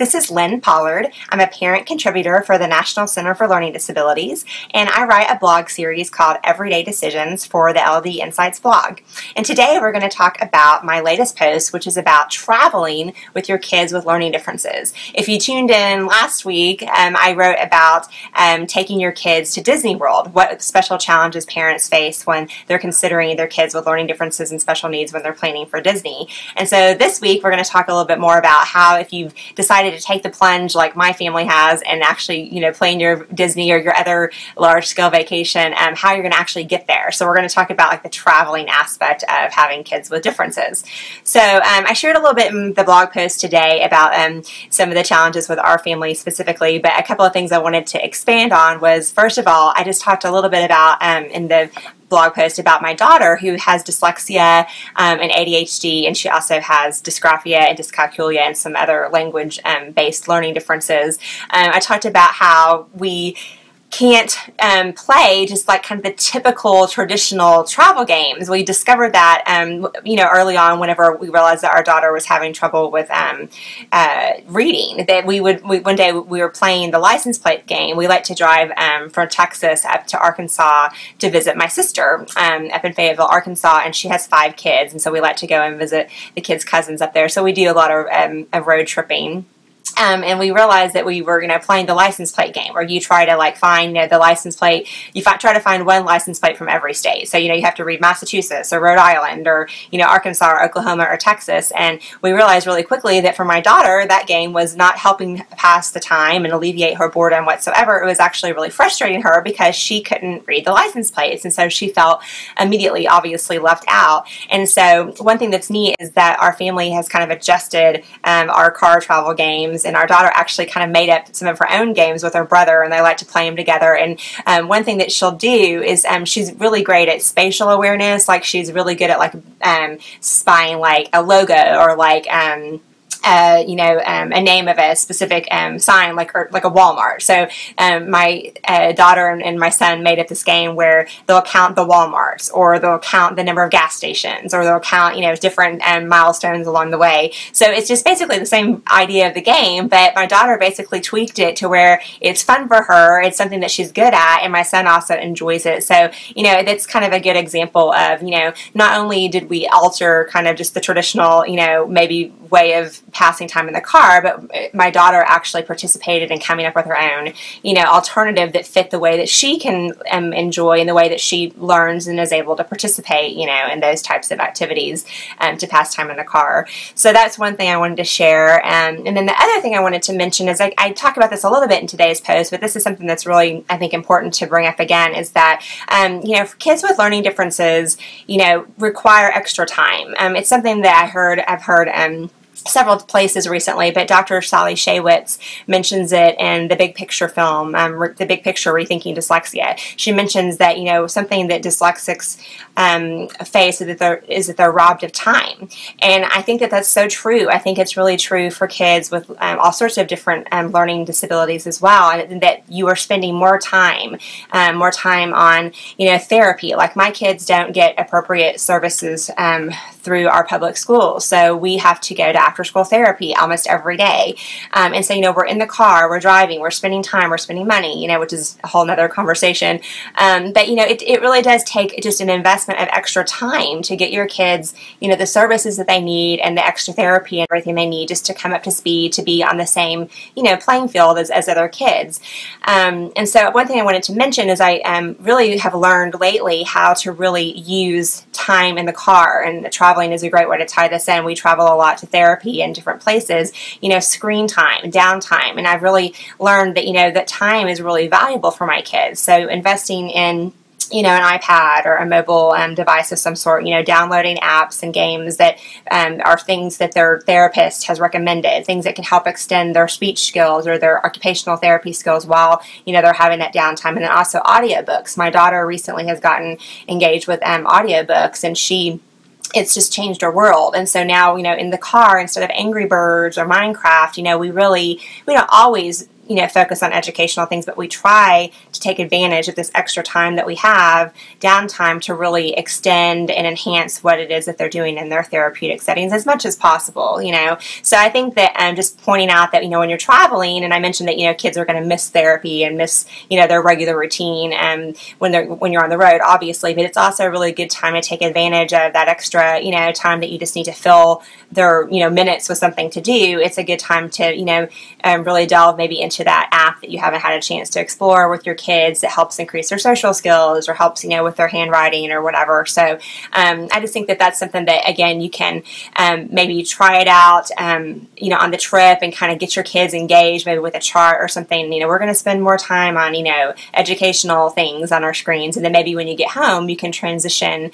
This is Lyn Pollard. I'm a parent contributor for the National Center for Learning Disabilities, and I write a blog series called Everyday Decisions for the LD Insights blog. And today we're going to talk about my latest post, which is about traveling with your kids with learning differences. If you tuned in last week, I wrote about taking your kids to Disney World, what special challenges parents face when they're considering their kids with learning differences and special needs when they're planning for Disney. And so this week we're going to talk a little bit more about how, if you've decided to take the plunge like my family has and actually, plan your Disney or your other large-scale vacation, how you're going to actually get there. So we're going to talk about like the traveling aspect of having kids with differences. So I shared a little bit in the blog post today about some of the challenges with our family specifically, but a couple of things I wanted to expand on was, first of all, I just talked a little bit about in the blog post about my daughter who has dyslexia and ADHD, and she also has dysgraphia and dyscalculia and some other language-based learning differences. I talked about how we can't play just like kind of the typical traditional travel games. We discovered that, early on whenever we realized that our daughter was having trouble with reading, that one day we were playing the license plate game. We like to drive from Texas up to Arkansas to visit my sister up in Fayetteville, Arkansas, and she has 5 kids, and so we like to go and visit the kids' cousins up there. So we do a lot of road tripping. And we realized that we were, playing the license plate game, where you try to find, the license plate. You try to find one license plate from every state. So, you have to read Massachusetts or Rhode Island or, Arkansas or Oklahoma or Texas. And we realized really quickly that for my daughter, that game was not helping pass the time and alleviate her boredom whatsoever. It was actually really frustrating her because she couldn't read the license plates. And so she felt immediately, obviously, left out. And so one thing that's neat is that our family has kind of adjusted our car travel games. And our daughter actually kind of made up some of her own games with her brother, and they like to play them together. And one thing that she'll do is she's really great at spatial awareness. Like, she's really good at spying like a logo or like a name of a specific sign, like a Walmart. So my daughter and my son made up this game where they'll count the Walmarts, or they'll count the number of gas stations, or they'll count different milestones along the way. So it's just basically the same idea of the game, but my daughter basically tweaked it to where it's fun for her. It's something that she's good at, and my son also enjoys it. So that's kind of a good example of not only did we alter kind of just the traditional maybe way of passing time in the car, but my daughter actually participated in coming up with her own, alternative that fit the way that she can enjoy and the way that she learns and is able to participate, in those types of activities to pass time in the car. So that's one thing I wanted to share. And then the other thing I wanted to mention is I talk about this a little bit in today's post, but this is something that's really, I think, important to bring up again, is that, for kids with learning differences, require extra time. It's something that I've heard several places recently, but Dr. Sally Shaywitz mentions it in the Big Picture film, The Big Picture, Rethinking Dyslexia. She mentions that, something that dyslexics face is that they're robbed of time. And I think that that's so true. I think it's really true for kids with all sorts of different learning disabilities as well, and that you are spending more time on, therapy. Like, my kids don't get appropriate services through our public schools, so we have to go to after-school therapy almost every day. And so, we're in the car, we're driving, we're spending time, we're spending money, which is a whole nother conversation. But, it really does take just an investment of extra time to get your kids, the services that they need and the extra therapy and everything they need just to come up to speed, to be on the same, playing field as other kids. And so one thing I wanted to mention is I really have learned lately how to really use time in the car, and traveling is a great way to tie this in. We travel a lot to therapy in different places, screen time, downtime, and I've really learned that, that time is really valuable for my kids. So investing in an iPad or a mobile device of some sort, downloading apps and games that are things that their therapist has recommended, things that can help extend their speech skills or their occupational therapy skills while, they're having that downtime. And then also audiobooks. My daughter recently has gotten engaged with audiobooks, and it's just changed our world. And so now, in the car, instead of Angry Birds or Minecraft, we don't always, focus on educational things, but we try to take advantage of this extra time that we have, downtime, to really extend and enhance what it is that they're doing in their therapeutic settings as much as possible, So I think that just pointing out that, when you're traveling, and I mentioned that, kids are going to miss therapy and miss, their regular routine when you're on the road, obviously, but it's also a really good time to take advantage of that extra, time that you just need to fill their, minutes with something to do. It's a good time to, really delve maybe into that app that you haven't had a chance to explore with your kids that helps increase their social skills or helps, with their handwriting or whatever. So I just think that that's something that, again, you can maybe try it out, on the trip and kind of get your kids engaged, maybe with a chart or something. We're going to spend more time on, educational things on our screens. And then maybe when you get home, you can transition,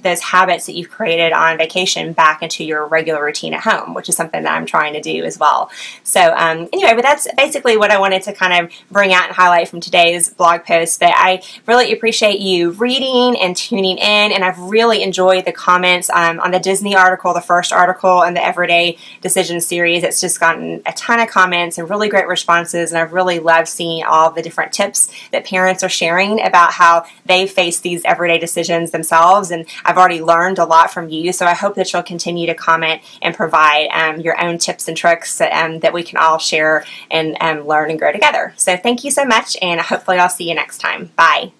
those habits that you've created on vacation back into your regular routine at home, which is something that I'm trying to do as well. So anyway, but that's basically what I wanted to kind of bring out and highlight from today's blog post. But I really appreciate you reading and tuning in, and I've really enjoyed the comments on the Disney article, the first article in the Everyday Decisions series. It's just gotten a ton of comments and really great responses, and I've really loved seeing all the different tips that parents are sharing about how they face these everyday decisions themselves, and I've already learned a lot from you, so I hope that you'll continue to comment and provide your own tips and tricks that we can all share and learn and grow together. So thank you so much, and hopefully I'll see you next time. Bye.